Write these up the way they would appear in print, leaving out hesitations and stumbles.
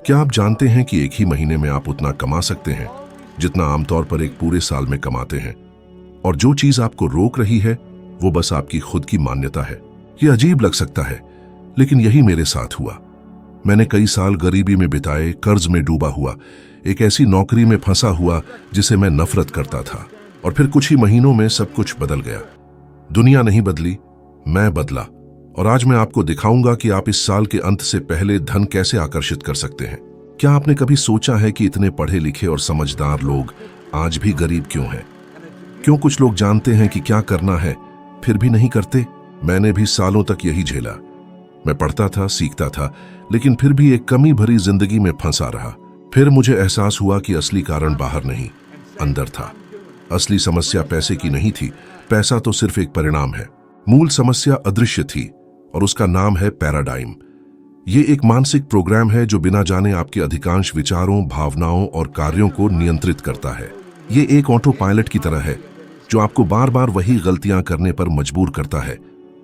क्या आप जानते हैं कि एक ही महीने में आप उतना कमा सकते हैं जितना आमतौर पर एक पूरे साल में कमाते हैं? और जो चीज आपको रोक रही है वो बस आपकी खुद की मान्यता है। ये अजीब लग सकता है, लेकिन यही मेरे साथ हुआ। मैंने कई साल गरीबी में बिताए, कर्ज में डूबा हुआ, एक ऐसी नौकरी में फंसा हुआ जिसे मैं नफरत करता था। और फिर कुछ ही महीनों में सब कुछ बदल गया। दुनिया नहीं बदली, मैं बदला। और आज मैं आपको दिखाऊंगा कि आप इस साल के अंत से पहले धन कैसे आकर्षित कर सकते हैं। क्या आपने कभी सोचा है कि इतने पढ़े लिखे और समझदार लोग आज भी गरीब क्यों हैं? क्यों कुछ लोग जानते हैं कि क्या करना है फिर भी नहीं करते? मैंने भी सालों तक यही झेला। मैं पढ़ता था, सीखता था, लेकिन फिर भी एक कमी भरी जिंदगी में फंसा रहा। फिर मुझे एहसास हुआ कि असली कारण बाहर नहीं, अंदर था। असली समस्या पैसे की नहीं थी, पैसा तो सिर्फ एक परिणाम है। मूल समस्या अदृश्य थी और उसका नाम है पैराडाइम। ये एक मानसिक प्रोग्राम है जो बिना जाने आपके अधिकांश विचारों, भावनाओं और कार्यों को नियंत्रित करता है। ये एक ऑटो पायलट की तरह है जो आपको बार बार वही गलतियां करने पर मजबूर करता है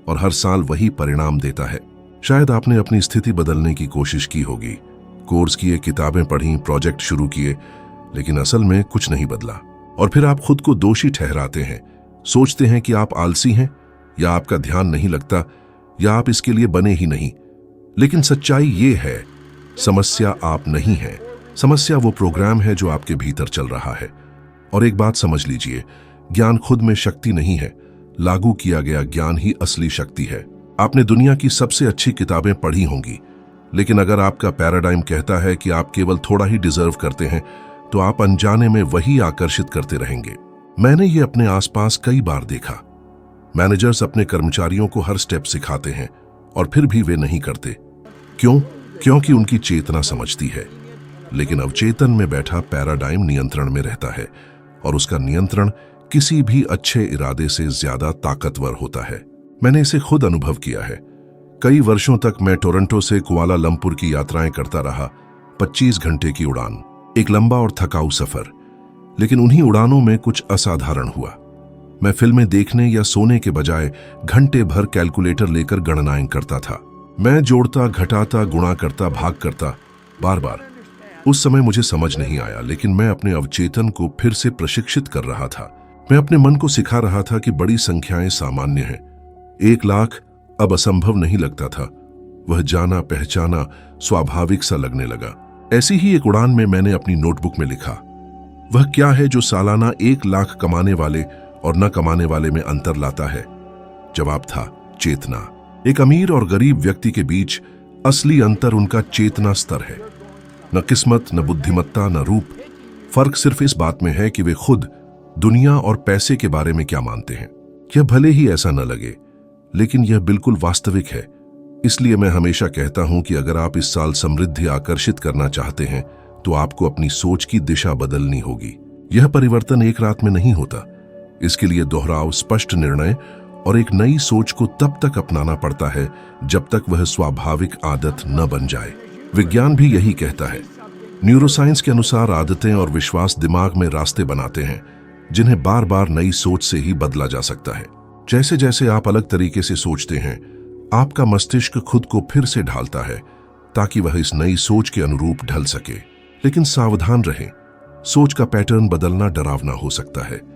और हर साल वही परिणाम देता है। शायद आपने अपनी स्थिति बदलने की कोशिश की होगी, कोर्स किए, किताबें पढ़ी, प्रोजेक्ट शुरू किए, लेकिन असल में कुछ नहीं बदला। और फिर आप खुद को दोषी ठहराते हैं, सोचते हैं कि आप आलसी हैं, या आपका ध्यान नहीं लगता, या आप इसके लिए बने ही नहीं। लेकिन सच्चाई ये है, समस्या आप नहीं हैं। समस्या वो प्रोग्राम है जो आपके भीतर चल रहा है। और एक बात समझ लीजिए, ज्ञान खुद में शक्ति नहीं है, लागू किया गया ज्ञान ही असली शक्ति है। आपने दुनिया की सबसे अच्छी किताबें पढ़ी होंगी, लेकिन अगर आपका पैराडाइम कहता है कि आप केवल थोड़ा ही डिजर्व करते हैं, तो आप अनजाने में वही आकर्षित करते रहेंगे। मैंने ये अपने आसपास कई बार देखा। मैनेजर्स अपने कर्मचारियों को हर स्टेप सिखाते हैं और फिर भी वे नहीं करते। क्यों? क्योंकि उनकी चेतना समझती है, लेकिन अवचेतन में बैठा पैराडाइम नियंत्रण में रहता है, और उसका नियंत्रण किसी भी अच्छे इरादे से ज्यादा ताकतवर होता है। मैंने इसे खुद अनुभव किया है। कई वर्षों तक मैं टोरंटो से कुआलालंपुर की यात्राएं करता रहा, 25 घंटे की उड़ान, एक लंबा और थकाऊ सफर। लेकिन उन्हीं उड़ानों में कुछ असाधारण हुआ। मैं फिल्में देखने या सोने के बजाय घंटे भर कैलकुलेटर लेकर गणनाएं करता था। मैं जोड़ता, घटाता, गुणा करता, भाग करता, बार बार। उस समय मुझे समझ नहीं आया, लेकिन मैं अपने अवचेतन को फिर से प्रशिक्षित कर रहा था। मैं अपने मन को सिखा रहा था कि बड़ी संख्याएं सामान्य हैं। 1 लाख अब असंभव नहीं लगता था। वह जाना पहचाना स्वाभाविक सा लगने लगा। ऐसी ही एक उड़ान में मैंने अपनी नोटबुक में लिखा, वह क्या है जो सालाना 1 लाख कमाने वाले और न कमाने वाले में अंतर लाता है? जवाब था चेतना। एक अमीर और गरीब व्यक्ति के बीच असली अंतर उनका चेतना स्तर है। न किस्मत, न बुद्धिमत्ता, न रूप। फर्क सिर्फ इस बात में है कि वे खुद दुनिया और पैसे के बारे में क्या मानते हैं। यह भले ही ऐसा न लगे, लेकिन यह बिल्कुल वास्तविक है। इसलिए मैं हमेशा कहता हूं कि अगर आप इस साल समृद्धि आकर्षित करना चाहते हैं, तो आपको अपनी सोच की दिशा बदलनी होगी। यह परिवर्तन एक रात में नहीं होता। इसके लिए दोहराव, स्पष्ट निर्णय और एक नई सोच को तब तक अपनाना पड़ता है जब तक वह स्वाभाविक आदत न बन जाए। विज्ञान भी यही कहता है। न्यूरोसाइंस के अनुसार आदतें और विश्वास दिमाग में रास्ते बनाते हैं, जिन्हें बार बार नई सोच से ही बदला जा सकता है। जैसे जैसे आप अलग तरीके से सोचते हैं, आपका मस्तिष्क खुद को फिर से ढालता है ताकि वह इस नई सोच के अनुरूप ढल सके। लेकिन सावधान रहें, सोच का पैटर्न बदलना डरावना हो सकता है।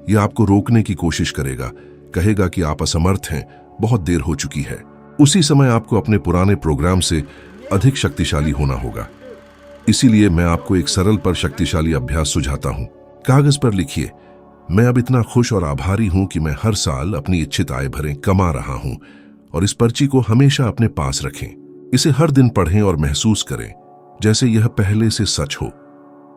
यह आपको रोकने की कोशिश करेगा, कहेगा कि आप असमर्थ हैं, बहुत देर हो चुकी है। उसी समय आपको अपने पुराने प्रोग्राम से अधिक शक्तिशाली होना होगा। इसीलिए मैं आपको एक सरल पर शक्तिशाली अभ्यास सुझाता हूं। कागज पर लिखिए, मैं अब इतना खुश और आभारी हूं कि मैं हर साल अपनी इच्छित आय भरें कमा रहा हूं। और इस पर्ची को हमेशा अपने पास रखें। इसे हर दिन पढ़ें और महसूस करें जैसे यह पहले से सच हो।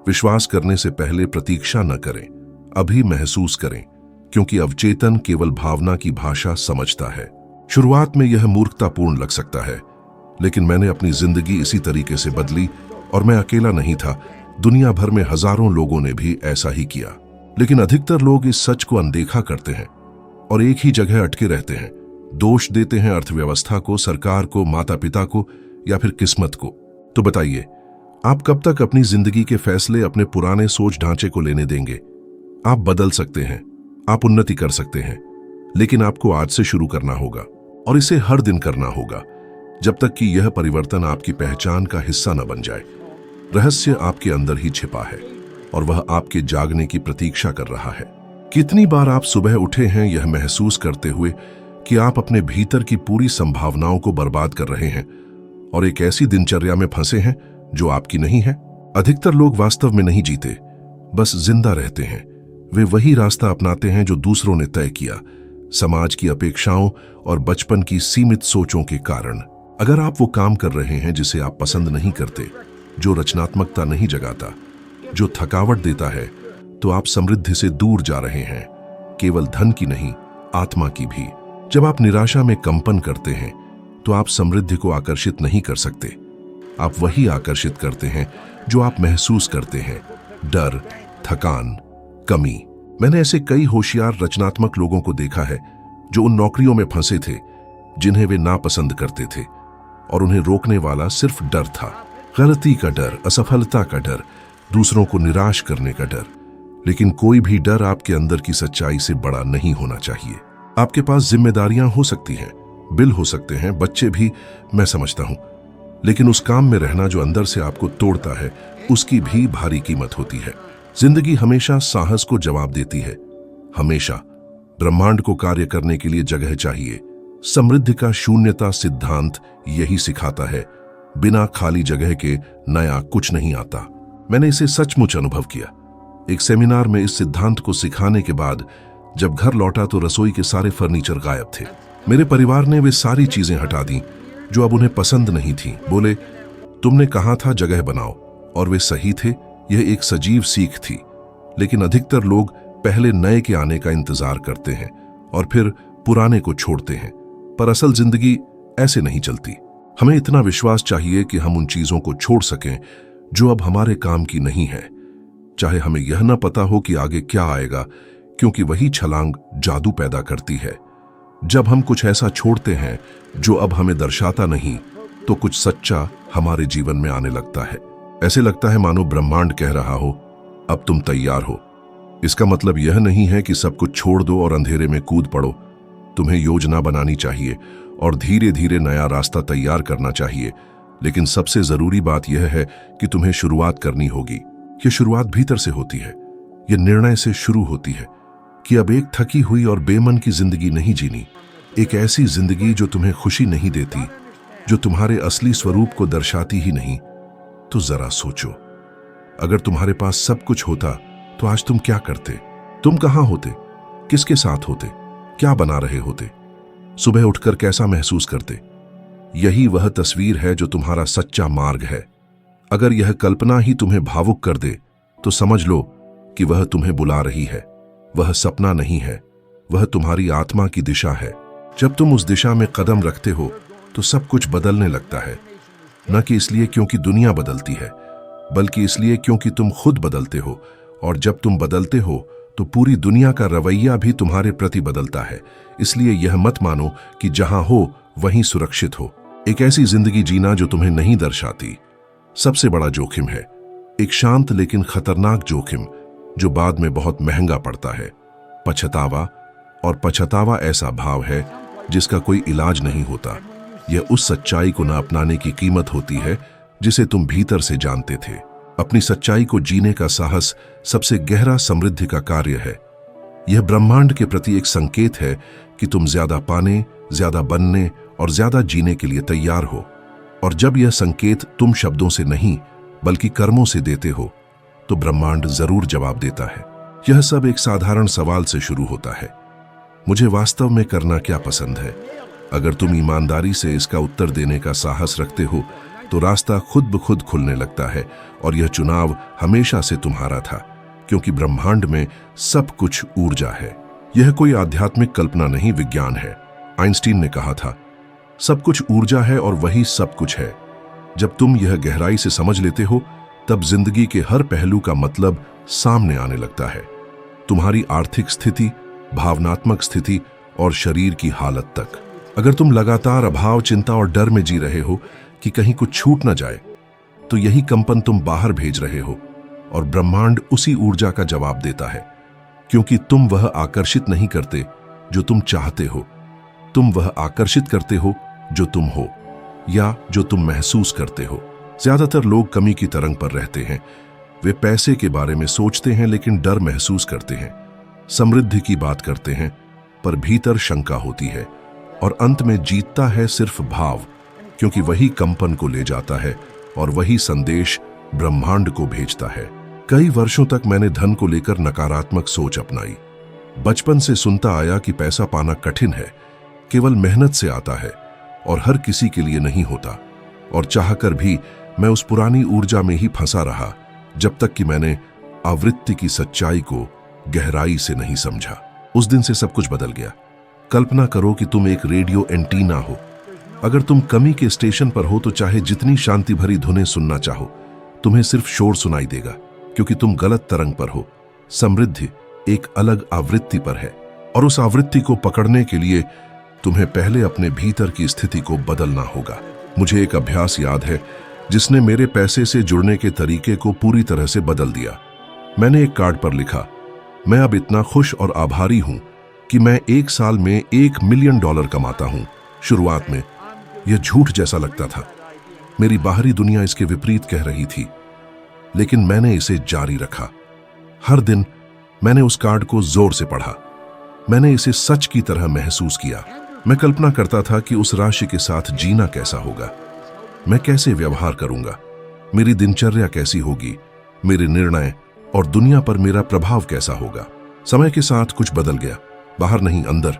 विश्वास करने से पहले प्रतीक्षा न करें, अभी महसूस करें, क्योंकि अवचेतन केवल भावना की भाषा समझता है। शुरुआत में यह मूर्खतापूर्ण लग सकता है, लेकिन मैंने अपनी जिंदगी इसी तरीके से बदली और मैं अकेला नहीं था। दुनिया भर में हजारों लोगों ने भी ऐसा ही किया। लेकिन अधिकतर लोग इस सच को अनदेखा करते हैं और एक ही जगह अटके रहते हैं। दोष देते हैं अर्थव्यवस्था को, सरकार को, माता पिता को या फिर किस्मत को। तो बताइए, आप कब तक अपनी जिंदगी के फैसले अपने पुराने सोच ढांचे को लेने देंगे? आप बदल सकते हैं, आप उन्नति कर सकते हैं, लेकिन आपको आज से शुरू करना होगा और इसे हर दिन करना होगा, जब तक कि यह परिवर्तन आपकी पहचान का हिस्सा न बन जाए। रहस्य आपके अंदर ही छिपा है और वह आपके जागने की प्रतीक्षा कर रहा है। कितनी बार आप सुबह उठे हैं यह महसूस करते हुए कि आप अपने भीतर की पूरी संभावनाओं को बर्बाद कर रहे हैं और एक ऐसी दिनचर्या में फंसे हैं जो आपकी नहीं है। अधिकतर लोग वास्तव में नहीं जीते, बस जिंदा रहते हैं। वे वही रास्ता अपनाते हैं जो दूसरों ने तय किया, समाज की अपेक्षाओं और बचपन की सीमित सोचों के कारण। अगर आप वो काम कर रहे हैं जिसे आप पसंद नहीं करते, जो रचनात्मकता नहीं जगाता, जो थकावट देता है, तो आप समृद्धि से दूर जा रहे हैं, केवल धन की नहीं, आत्मा की भी। जब आप निराशा में कंपन करते हैं तो आप समृद्धि को आकर्षित नहीं कर सकते। आप वही आकर्षित करते हैं जो आप महसूस करते हैं, डर, थकान, कमी। मैंने ऐसे कई होशियार रचनात्मक लोगों को देखा है जो उन नौकरियों में फंसे थे जिन्हें वे नापसंद करते थे और उन्हें रोकने वाला सिर्फ डर था। गलती का डर, असफलता का डर, दूसरों को निराश करने का डर। लेकिन कोई भी डर आपके अंदर की सच्चाई से बड़ा नहीं होना चाहिए। आपके पास जिम्मेदारियां हो सकती हैं, बिल हो सकते हैं, बच्चे भी, मैं समझता हूं, लेकिन उस काम में रहना जो अंदर से आपको तोड़ता है, उसकी भी भारी कीमत होती है। जिंदगी हमेशा साहस को जवाब देती है, हमेशा। ब्रह्मांड को कार्य करने के लिए जगह चाहिए। समृद्धि का शून्यता सिद्धांत यही सिखाता है, बिना खाली जगह के नया कुछ नहीं आता। मैंने इसे सचमुच अनुभव किया। एक सेमिनार में इस सिद्धांत को सिखाने के बाद जब घर लौटा तो रसोई के सारे फर्नीचर गायब थे। मेरे परिवार ने वे सारी चीजें हटा दी जो अब उन्हें पसंद नहीं थीं। बोले, तुमने कहा था जगह बनाओ, और वे सही थे। यह एक सजीव सीख थी। लेकिन अधिकतर लोग पहले नए के आने का इंतजार करते हैं और फिर पुराने को छोड़ते हैं। पर असल जिंदगी ऐसे नहीं चलती। हमें इतना विश्वास चाहिए कि हम उन चीजों को छोड़ सकें जो अब हमारे काम की नहीं है, चाहे हमें यह न पता हो कि आगे क्या आएगा, क्योंकि वही छलांग जादू पैदा करती है। जब हम कुछ ऐसा छोड़ते हैं जो अब हमें दर्शाता नहीं, तो कुछ सच्चा हमारे जीवन में आने लगता है। ऐसे लगता है मानो ब्रह्मांड कह रहा हो, अब तुम तैयार हो। इसका मतलब यह नहीं है कि सब कुछ छोड़ दो और अंधेरे में कूद पड़ो। तुम्हें योजना बनानी चाहिए और धीरे धीरे नया रास्ता तैयार करना चाहिए। लेकिन सबसे जरूरी बात यह है कि तुम्हें शुरुआत करनी होगी। यह शुरुआत भीतर से होती है। यह निर्णय से शुरू होती है कि अब एक थकी हुई और बेमन की जिंदगी नहीं जीनी। एक ऐसी जिंदगी जो तुम्हें खुशी नहीं देती, जो तुम्हारे असली स्वरूप को दर्शाती ही नहीं। तो जरा सोचो, अगर तुम्हारे पास सब कुछ होता तो आज तुम क्या करते? तुम कहां होते? किसके साथ होते? क्या बना रहे होते? सुबह उठकर कैसा महसूस करते? यही वह तस्वीर है जो तुम्हारा सच्चा मार्ग है। अगर यह कल्पना ही तुम्हें भावुक कर दे तो समझ लो कि वह तुम्हें बुला रही है। वह सपना नहीं है, वह तुम्हारी आत्मा की दिशा है। जब तुम उस दिशा में कदम रखते हो तो सब कुछ बदलने लगता है। न कि इसलिए क्योंकि दुनिया बदलती है, बल्कि इसलिए क्योंकि तुम खुद बदलते हो। और जब तुम बदलते हो तो पूरी दुनिया का रवैया भी तुम्हारे प्रति बदलता है। इसलिए यह मत मानो कि जहां हो वहीं सुरक्षित हो। एक ऐसी जिंदगी जीना जो तुम्हें नहीं दर्शाती सबसे बड़ा जोखिम है। एक शांत लेकिन खतरनाक जोखिम जो बाद में बहुत महंगा पड़ता है। पछतावा। और पछतावा ऐसा भाव है जिसका कोई इलाज नहीं होता। यह उस सच्चाई को न अपनाने की कीमत होती है जिसे तुम भीतर से जानते थे। अपनी सच्चाई को जीने का साहस सबसे गहरा समृद्धि का कार्य है। यह ब्रह्मांड के प्रति एक संकेत है कि तुम ज्यादा पाने, ज्यादा बनने और ज्यादा जीने के लिए तैयार हो। और जब यह संकेत तुम शब्दों से नहीं बल्कि कर्मों से देते हो तो ब्रह्मांड जरूर जवाब देता है। यह सब एक साधारण सवाल से शुरू होता है, मुझे वास्तव में करना क्या पसंद है? अगर तुम ईमानदारी से इसका उत्तर देने का साहस रखते हो तो रास्ता खुद ब खुद खुलने लगता है। और यह चुनाव हमेशा से तुम्हारा था, क्योंकि ब्रह्मांड में सब कुछ ऊर्जा है। यह कोई आध्यात्मिक कल्पना नहीं, विज्ञान है। आइंस्टीन ने कहा था, सब कुछ ऊर्जा है और वही सब कुछ है। जब तुम यह गहराई से समझ लेते हो तब जिंदगी के हर पहलू का मतलब सामने आने लगता है। तुम्हारी आर्थिक स्थिति, भावनात्मक स्थिति और शरीर की हालत तक। अगर तुम लगातार अभाव, चिंता और डर में जी रहे हो कि कहीं कुछ छूट न जाए, तो यही कंपन तुम बाहर भेज रहे हो और ब्रह्मांड उसी ऊर्जा का जवाब देता है। क्योंकि तुम वह आकर्षित नहीं करते जो तुम चाहते हो, तुम वह आकर्षित करते हो जो तुम हो या जो तुम महसूस करते हो। ज्यादातर लोग कमी की तरंग पर रहते हैं। वे पैसे के बारे में सोचते हैं लेकिन डर महसूस करते हैं, समृद्धि की बात करते हैं पर भीतर शंका होती है, और अंत में जीतता है सिर्फ भाव, क्योंकि वही कंपन को ले जाता है और वही संदेश ब्रह्मांड को भेजता है। कई वर्षों तक मैंने धन को लेकर नकारात्मक सोच अपनाई। बचपन से सुनता आया कि पैसा पाना कठिन है, केवल मेहनत से आता है और हर किसी के लिए नहीं होता, और चाहकर भी मैं उस पुरानी ऊर्जा में ही फंसा रहा जब तक कि मैंने आवृत्ति की सच्चाई को गहराई से नहीं समझा। उस दिन से सब कुछ बदल गया। कल्पना करो कि तुम एक रेडियो एंटीना हो। अगर तुम कमी के स्टेशन पर हो तो चाहे जितनी शांति भरी धुनें सुनना चाहो, तुम्हें सिर्फ शोर सुनाई देगा, क्योंकि तुम गलत तरंग पर हो। समृद्धि एक अलग आवृत्ति पर है, और उस आवृत्ति को पकड़ने के लिए तुम्हें पहले अपने भीतर की स्थिति को बदलना होगा। मुझे एक अभ्यास याद है जिसने मेरे पैसे से जुड़ने के तरीके को पूरी तरह से बदल दिया। मैंने एक कार्ड पर लिखा, मैं अब इतना खुश और आभारी हूं कि मैं 1 साल में $1 मिलियन कमाता हूं। शुरुआत में यह झूठ जैसा लगता था, मेरी बाहरी दुनिया इसके विपरीत कह रही थी, लेकिन मैंने इसे जारी रखा। हर दिन मैंने उस कार्ड को जोर से पढ़ा। मैंने इसे सच की तरह महसूस किया। मैं कल्पना करता था कि उस राशि के साथ जीना कैसा होगा, मैं कैसे व्यवहार करूंगा, मेरी दिनचर्या कैसी होगी, मेरे निर्णय और दुनिया पर मेरा प्रभाव कैसा होगा। समय के साथ कुछ बदल गया, बाहर नहीं अंदर।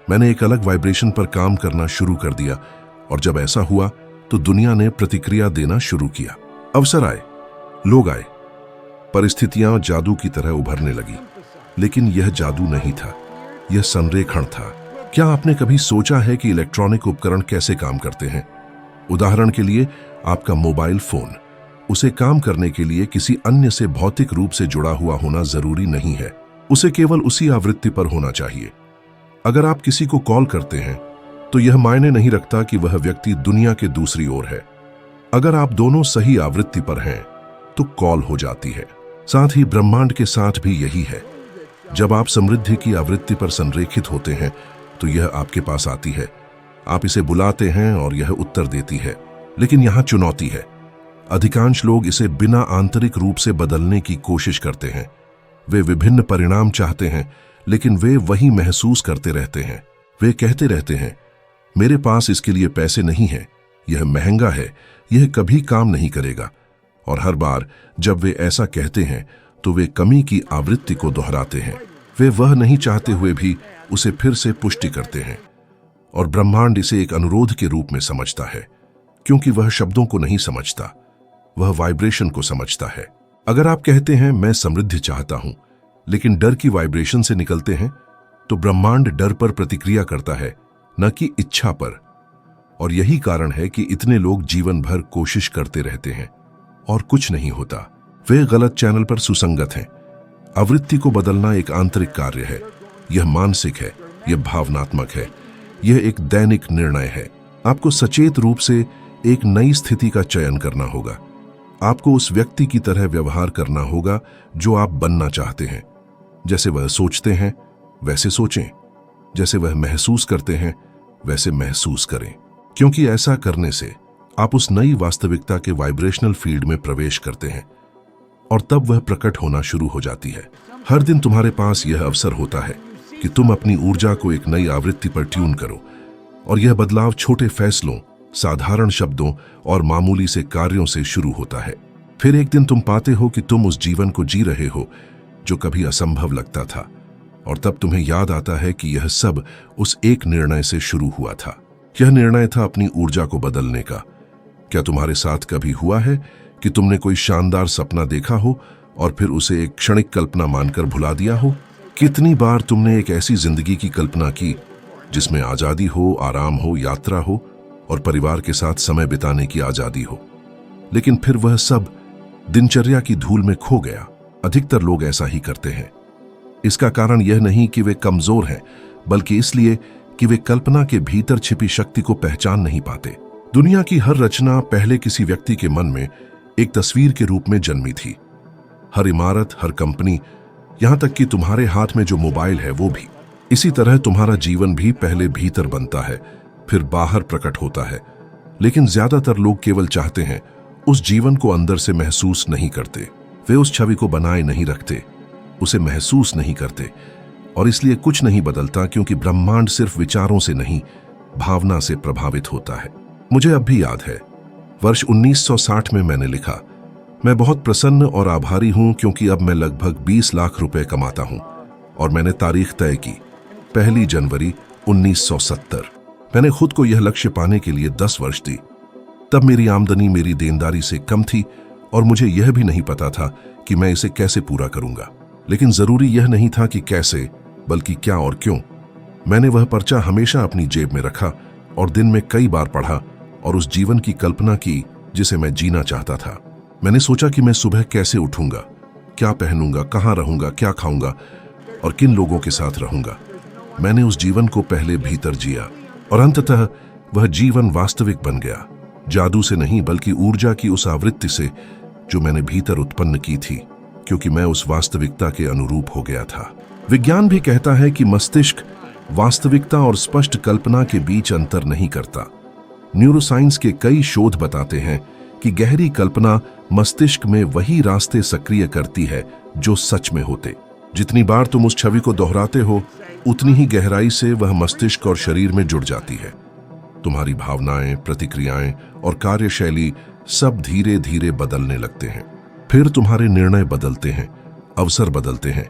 मैंने एक अलग वाइब्रेशन पर काम करना शुरू कर दिया, और जब ऐसा हुआ तो दुनिया ने प्रतिक्रिया देना शुरू किया। अवसर आए, लोग आए, परिस्थितियां जादू की तरह उभरने लगी। लेकिन यह जादू नहीं था, यह संरेखण था। क्या आपने कभी सोचा है कि इलेक्ट्रॉनिक उपकरण कैसे काम करते हैं? उदाहरण के लिए आपका मोबाइल फोन, उसे काम करने के लिए किसी अन्य से भौतिक रूप से जुड़ा हुआ होना जरूरी नहीं है, उसे केवल उसी आवृत्ति पर होना चाहिए। अगर आप किसी को कॉल करते हैं तो यह मायने नहीं रखता कि वह व्यक्ति दुनिया के दूसरी ओर है। अगर आप दोनों सही आवृत्ति पर हैं तो कॉल हो जाती है। साथ ही ब्रह्मांड के साथ भी यही है। जब आप समृद्धि की आवृत्ति पर संरेखित होते हैं तो यह आपके पास आती है, आप इसे बुलाते हैं और यह उत्तर देती है। लेकिन यहां चुनौती है, अधिकांश लोग इसे बिना आंतरिक रूप से बदलने की कोशिश करते हैं। वे विभिन्न परिणाम चाहते हैं, लेकिन वे वही महसूस करते रहते हैं। वे कहते रहते हैं, मेरे पास इसके लिए पैसे नहीं है, यह महंगा है, यह कभी काम नहीं करेगा। और हर बार जब वे ऐसा कहते हैं तो वे कमी की आवृत्ति को दोहराते हैं। वे वह नहीं चाहते हुए भी उसे फिर से पुष्टि करते हैं, और ब्रह्मांड इसे एक अनुरोध के रूप में समझता है, क्योंकि वह शब्दों को नहीं समझता, वह वाइब्रेशन को समझता है। अगर आप कहते हैं मैं समृद्धि चाहता हूं, लेकिन डर की वाइब्रेशन से निकलते हैं, तो ब्रह्मांड डर पर प्रतिक्रिया करता है, न कि इच्छा पर। और यही कारण है कि इतने लोग जीवन भर कोशिश करते रहते हैं और कुछ नहीं होता। वे गलत चैनल पर सुसंगत हैं। आवृत्ति को बदलना एक आंतरिक कार्य है, यह मानसिक है, यह भावनात्मक है, यह एक दैनिक निर्णय है। आपको सचेत रूप से एक नई स्थिति का चयन करना होगा। आपको उस व्यक्ति की तरह व्यवहार करना होगा जो आप बनना चाहते हैं। जैसे वह सोचते हैं वैसे सोचें, जैसे वह महसूस करते हैं वैसे महसूस करें, क्योंकि ऐसा करने से आप उस नई वास्तविकता के वाइब्रेशनल फील्ड में प्रवेश करते हैं, और तब वह प्रकट होना शुरू हो जाती है। हर दिन तुम्हारे पास यह अवसर होता है कि तुम अपनी ऊर्जा को एक नई आवृत्ति पर ट्यून करो, और यह बदलाव छोटे फैसलों, साधारण शब्दों और मामूली से कार्यों से शुरू होता है। फिर एक दिन तुम पाते हो कि तुम उस जीवन को जी रहे हो जो कभी असंभव लगता था, और तब तुम्हें याद आता है कि यह सब उस एक निर्णय से शुरू हुआ था। यह निर्णय था अपनी ऊर्जा को बदलने का। क्या तुम्हारे साथ कभी हुआ है कि तुमने कोई शानदार सपना देखा हो और फिर उसे एक क्षणिक कल्पना मानकर भुला दिया हो? कितनी बार तुमने एक ऐसी जिंदगी की कल्पना की जिसमें आजादी हो, आराम हो, यात्रा हो और परिवार के साथ समय बिताने की आजादी हो, लेकिन फिर वह सब दिनचर्या की धूल में खो गया। अधिकतर लोग ऐसा ही करते हैं। इसका कारण यह नहीं कि वे कमजोर हैं, बल्कि इसलिए कि वे कल्पना के भीतर छिपी शक्ति को पहचान नहीं पाते। दुनिया की हर रचना पहले किसी व्यक्ति के मन में एक तस्वीर के रूप में जन्मी थी। हर इमारत, हर कंपनी, यहां तक कि तुम्हारे हाथ में जो मोबाइल है वो भी। इसी तरह तुम्हारा जीवन भी पहले भीतर बनता है, फिर बाहर प्रकट होता है। लेकिन ज्यादातर लोग केवल चाहते हैं उस जीवन को अंदर से महसूस नहीं करते। वे उस छवि को बनाए नहीं रखते, उसे महसूस नहीं करते, और इसलिए कुछ नहीं बदलता, क्योंकि ब्रह्मांड सिर्फ विचारों से नहीं, भावना से प्रभावित होता है। मुझे अब भी याद है, वर्ष 1960 में मैंने लिखा, मैं बहुत प्रसन्न और आभारी हूं क्योंकि अब मैं लगभग 20 लाख रुपए कमाता हूं। और मैंने तारीख तय की, 1 जनवरी 1970। मैंने खुद को यह लक्ष्य पाने के लिए 10 वर्ष दी। तब मेरी आमदनी मेरी देनदारी से कम थी और मुझे यह भी नहीं पता था कि मैं इसे कैसे पूरा करूंगा। लेकिन जरूरी यह नहीं था कि कैसे, बल्कि क्या और क्यों। मैंने वह पर्चा हमेशा अपनी जेब में रखा और दिन में कई बार पढ़ा और उस जीवन की कल्पना की जिसे मैं जीना चाहता था। मैंने सोचा कि मैं सुबह कैसे उठूंगा, क्या पहनूंगा, कहाँ रहूंगा, क्या खाऊंगा और किन लोगों के साथ रहूंगा। मैंने उस जीवन को पहले भीतर जिया और अंततः वह जीवन वास्तविक बन गया। जादू से नहीं, बल्कि ऊर्जा की उस आवृत्ति से जो मैंने भीतर उत्पन्न की थी, क्योंकि मैं उस वास्तविकता के अनुरूप हो गया था। विज्ञान भी कहता है कि मस्तिष्क वास्तविकता और स्पष्ट कल्पना के बीच अंतर नहीं करता। न्यूरोसाइंस के कई शोध बताते हैं कि गहरी कल्पना मस्तिष्क में वही रास्ते सक्रिय करती है जो सच में होते। जितनी बार तुम उस छवि को दोहराते हो, उतनी ही गहराई से वह मस्तिष्क और शरीर में जुड़ जाती है। तुम्हारी भावनाएं, प्रतिक्रियाएं और कार्यशैली सब धीरे धीरे बदलने लगते हैं। फिर तुम्हारे निर्णय बदलते हैं, अवसर बदलते हैं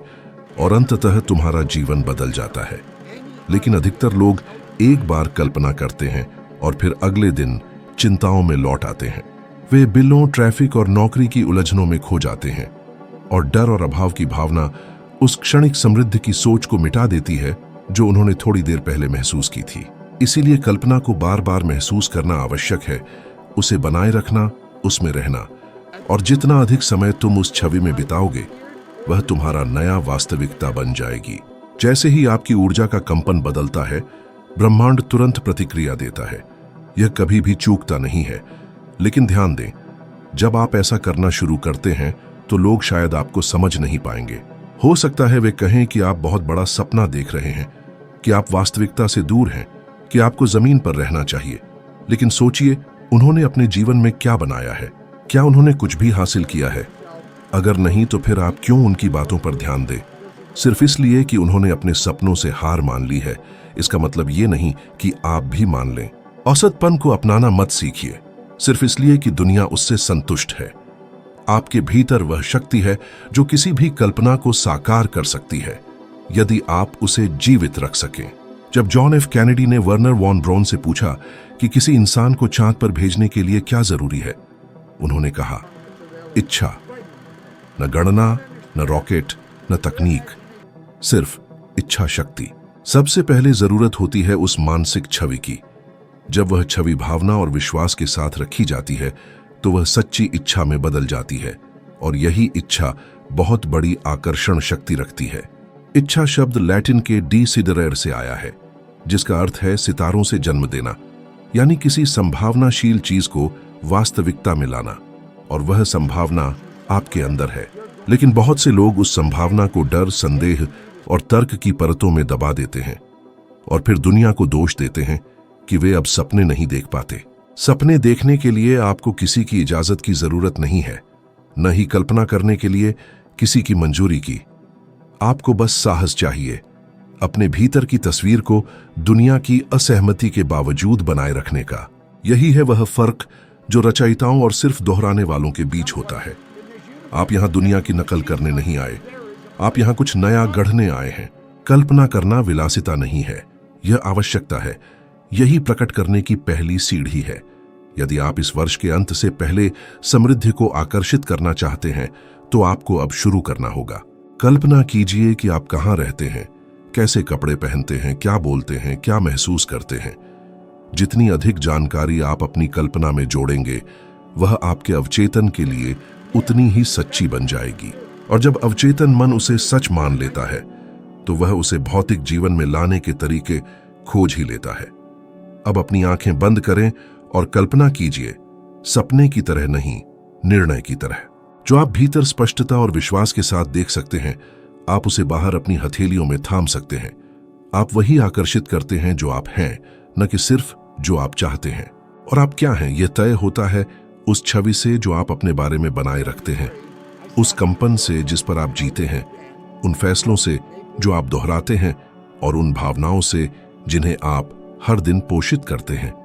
और अंततः तुम्हारा जीवन बदल जाता है। लेकिन अधिकतर लोग एक बार कल्पना करते हैं और फिर अगले दिन चिंताओं में लौट आते हैं। वे बिलों, ट्रैफिक और नौकरी की उलझनों में खो जाते हैं और डर और अभाव की भावना उस क्षणिक समृद्धि की सोच को मिटा देती है जो उन्होंने थोड़ी देर पहले महसूस की थी। इसीलिए कल्पना को बार बार महसूस करना आवश्यक है, उसे बनाए रखना, उसमें रहना, और जितना अधिक समय तुम उस छवि में बिताओगे, वह तुम्हारा नया वास्तविकता बन जाएगी। जैसे ही आपकी ऊर्जा का कंपन बदलता है, ब्रह्मांड तुरंत प्रतिक्रिया देता है। यह कभी भी चूकता नहीं है। लेकिन ध्यान दें, जब आप ऐसा करना शुरू करते हैं तो लोग शायद आपको समझ नहीं पाएंगे। हो सकता है वे कहें कि आप बहुत बड़ा सपना देख रहे हैं, कि आप वास्तविकता से दूर हैं, कि आपको जमीन पर रहना चाहिए। लेकिन सोचिए, उन्होंने अपने जीवन में क्या बनाया है? क्या उन्होंने कुछ भी हासिल किया है? अगर नहीं, तो फिर आप क्यों उनकी बातों पर ध्यान दें? सिर्फ इसलिए कि उन्होंने अपने सपनों से हार मान ली है, इसका मतलब ये नहीं कि आप भी मान लें। औसतपन को अपनाना मत सीखिए, सिर्फ इसलिए कि दुनिया उससे संतुष्ट है। आपके भीतर वह शक्ति है जो किसी भी कल्पना को साकार कर सकती है, यदि आप उसे जीवित रख सकें। जब जॉन एफ कैनेडी ने वर्नर वॉन ब्राउन से पूछा कि किसी इंसान को चांद पर भेजने के लिए क्या जरूरी है, उन्होंने कहा, इच्छा। न गणना, न रॉकेट, न तकनीक, सिर्फ इच्छा शक्ति। सबसे पहले जरूरत होती है उस मानसिक छवि की। जब वह छवि भावना और विश्वास के साथ रखी जाती है तो वह सच्ची इच्छा में बदल जाती है, और यही इच्छा बहुत बड़ी आकर्षण शक्ति रखती है। इच्छा शब्द लैटिन के डिसिडरेर से आया है, जिसका अर्थ है सितारों से जन्म देना, यानी किसी संभावनाशील चीज को वास्तविकता में लाना, और वह संभावना आपके अंदर है। लेकिन बहुत से लोग उस संभावना को डर, संदेह और तर्क की परतों में दबा देते हैं और फिर दुनिया को दोष देते हैं कि वे अब सपने नहीं देख पाते। सपने देखने के लिए आपको किसी की इजाजत की जरूरत नहीं है, न ही कल्पना करने के लिए किसी की मंजूरी की। आपको बस साहस चाहिए, अपने भीतर की तस्वीर को दुनिया की असहमति के बावजूद बनाए रखने का। यही है वह फर्क जो रचयिताओं और सिर्फ दोहराने वालों के बीच होता है। आप यहां दुनिया की नकल करने नहीं आए, आप यहां कुछ नया गढ़ने आए हैं। कल्पना करना विलासिता नहीं है, यह आवश्यकता है। यही प्रकट करने की पहली सीढ़ी है। यदि आप इस वर्ष के अंत से पहले समृद्धि को आकर्षित करना चाहते हैं, तो आपको अब शुरू करना होगा। कल्पना कीजिए कि आप कहां रहते हैं, कैसे कपड़े पहनते हैं, क्या बोलते हैं, क्या महसूस करते हैं। जितनी अधिक जानकारी आप अपनी कल्पना में जोड़ेंगे, वह आपके अवचेतन के लिए उतनी ही सच्ची बन जाएगी। और जब अवचेतन मन उसे सच मान लेता है, तो वह उसे भौतिक जीवन में लाने के तरीके खोज ही लेता है। अब अपनी आंखें बंद करें और कल्पना कीजिए, सपने की तरह नहीं, निर्णय की तरह। जो आप भीतर स्पष्टता और विश्वास के साथ देख सकते हैं, आप उसे बाहर अपनी हथेलियों में थाम सकते हैं। आप वही आकर्षित करते हैं जो आप हैं, न कि सिर्फ जो आप चाहते हैं। और आप क्या हैं, यह तय होता है उस छवि से जो आप अपने बारे में बनाए रखते हैं, उस कंपन से जिस पर आप जीते हैं, उन फैसलों से जो आप दोहराते हैं और उन भावनाओं से जिन्हें आप हर दिन पोषित करते हैं।